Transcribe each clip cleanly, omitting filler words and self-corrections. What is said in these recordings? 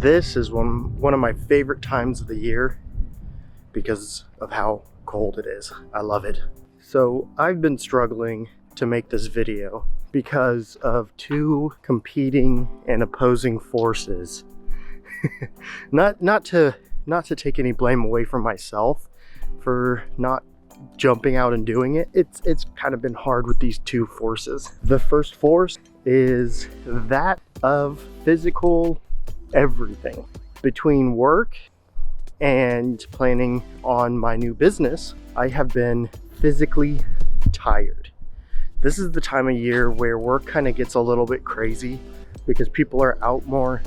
This is one of my favorite times of the year because of how cold it is. I love it. So I've been struggling to make this video because of two competing and opposing forces. not to take any blame away from myself for not jumping out and doing it. It's kind of been hard with these two forces. The first force is that of physical everything. Between work and planning on my new business, I have been physically tired. This is the time of year where work kind of gets a little bit crazy because people are out more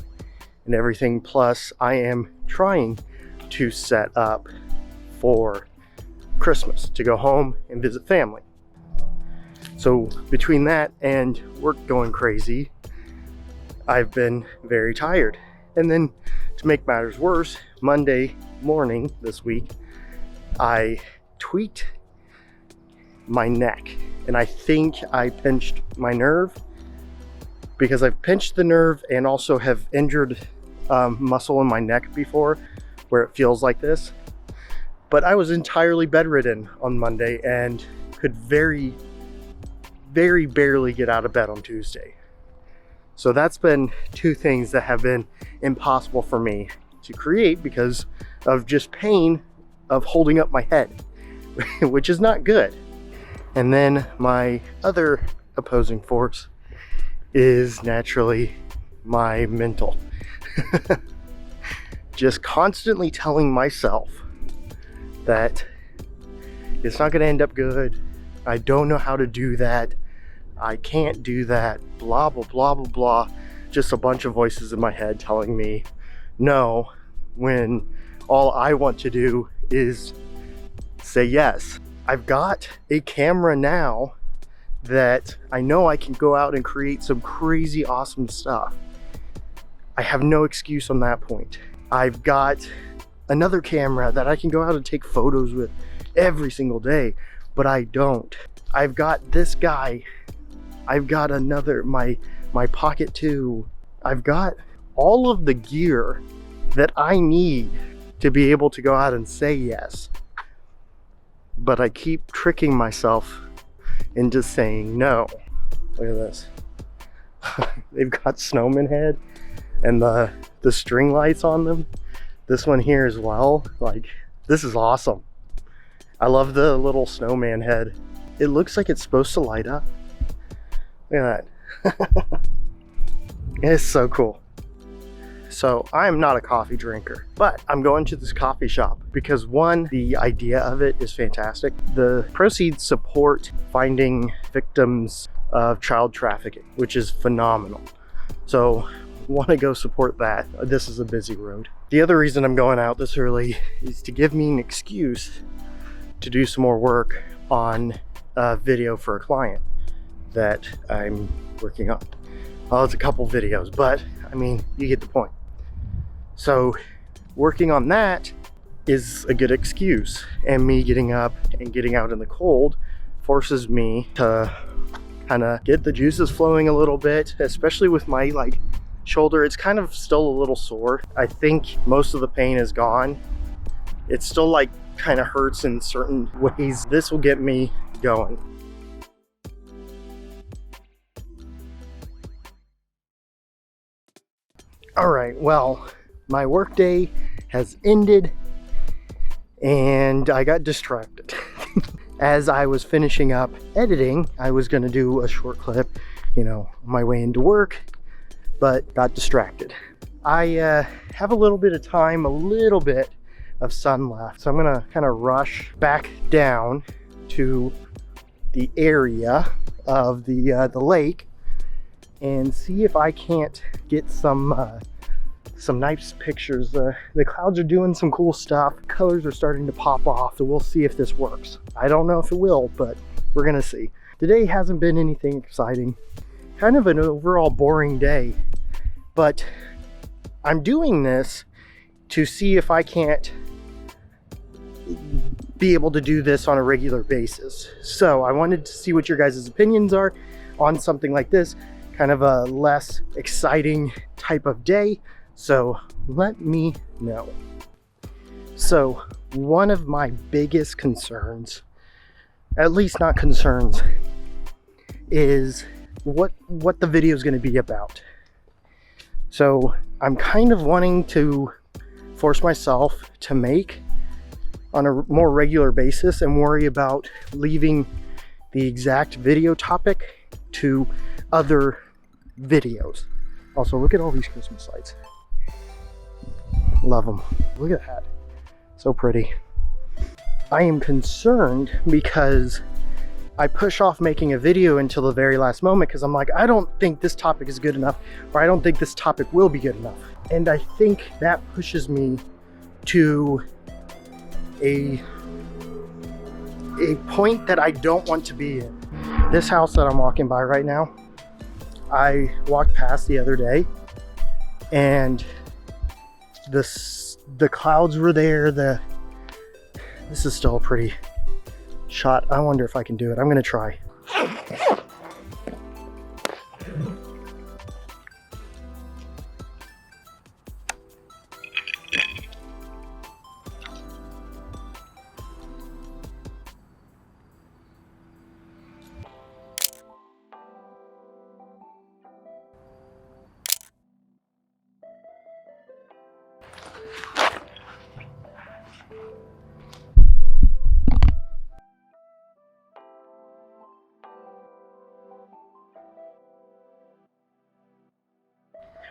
and everything. Plus, I am trying to set up for Christmas to go home and visit family. So between that and work going crazy, I've been very tired. And then to make matters worse, Monday morning this week, I tweaked my neck and I think I pinched my nerve, because I've pinched the nerve and also have injured muscle in my neck before where it feels like this. But I was entirely bedridden on Monday and could very barely get out of bed on Tuesday. So that's been two things that have been impossible for me to create because of just pain of holding up my head, which is not good. And then my other opposing force is naturally my mental. Just constantly telling myself that it's not going to end up good. I don't know how to do that. I can't do that. Blah, blah, blah, blah, blah. Just a bunch of voices in my head telling me no, when all I want to do is say yes. I've got a camera now that I know I can go out and create some crazy awesome stuff. I have no excuse on that point. I've got another camera that I can go out and take photos with every single day, but I don't. I've got this guy. I've got another, my Pocket 2. I've got all of the gear that I need to be able to go out and say yes. But I keep tricking myself into saying no. Look at this. They've got snowman head and the string lights on them. This one here as well. Like, this is awesome. I love the little snowman head. It looks like it's supposed to light up. Look at that. It's so cool. So I'm not a coffee drinker, but I'm going to this coffee shop because one, the idea of it is fantastic. The proceeds support finding victims of child trafficking, which is phenomenal. So want to go support that. This is a busy road. The other reason I'm going out this early is to give me an excuse to do some more work on a video for a client that I'm working on. Well, it's a couple videos, but I mean, you get the point. So working on that is a good excuse, and me getting up and getting out in the cold forces me to kind of get the juices flowing a little bit, especially with my shoulder. It's kind of still a little sore. I think most of the pain is gone. It still kind of hurts in certain ways. This will get me going. All right, well, my workday has ended and I got distracted. As I was finishing up editing, I was gonna do a short clip, on my way into work, but got distracted. I have a little bit of time, a little bit of sun left, so I'm gonna kind of rush back down to the area of the lake and see if I can't get some nice pictures. The clouds are doing some cool stuff. Colors are starting to pop off, so we'll see if this works. I don't know if it will, but we're gonna see. Today hasn't been anything exciting. Kind of an overall boring day, but I'm doing this to see if I can't be able to do this on a regular basis. So I wanted to see what your guys' opinions are on something like this, kind of a less exciting type of day. So let me know. So one of my biggest concerns, at least not concerns, is what the video is going to be about. So I'm kind of wanting to force myself to make on a more regular basis and worry about leaving the exact video topic to other videos. Also, look at all these Christmas lights. Love them. Look at that. So pretty. I am concerned because I push off making a video until the very last moment because I'm like, I don't think this topic is good enough, or I don't think this topic will be good enough. And I think that pushes me to a point that I don't want to be in. This house that I'm walking by right now, I walked past the other day, and the clouds were there. This is still a pretty shot. I wonder if I can do it. I'm gonna try.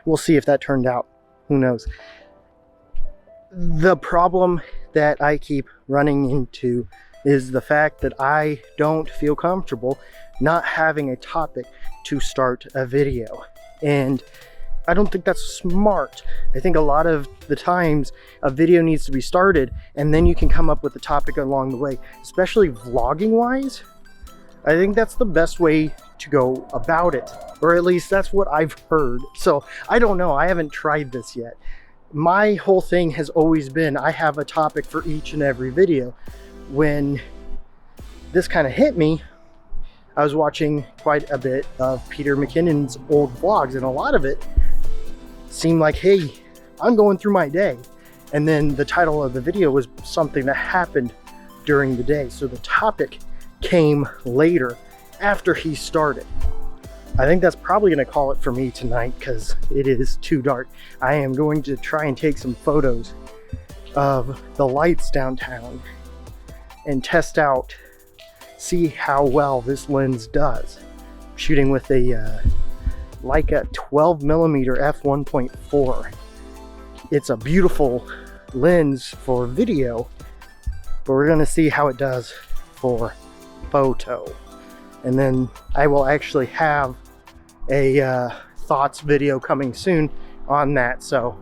We'll see if that turned out. Who knows? The problem that I keep running into is the fact that I don't feel comfortable not having a topic to start a video. And I don't think that's smart. I think a lot of the times a video needs to be started and then you can come up with a topic along the way, especially vlogging wise. I think that's the best way to go about it, or at least that's what I've heard. So I don't know, I haven't tried this yet. My whole thing has always been I have a topic for each and every video. When this kind of hit me, I was watching quite a bit of Peter McKinnon's old vlogs, and a lot of it seemed like, hey, I'm going through my day. And then the title of the video was something that happened during the day. So the topic came later after he started. I think that's probably going to call it for me tonight because it is too dark. I am going to try and take some photos of the lights downtown and test out, see how well this lens does. Shooting with a Leica 12mm f1.4. It's a beautiful lens for video, but we're going to see how it does for photo. And then I will actually have a thoughts video coming soon on that. So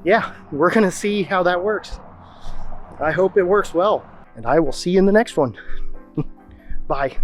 yeah, we're gonna see how that works. I hope it works well, and I will see you in the next one. Bye.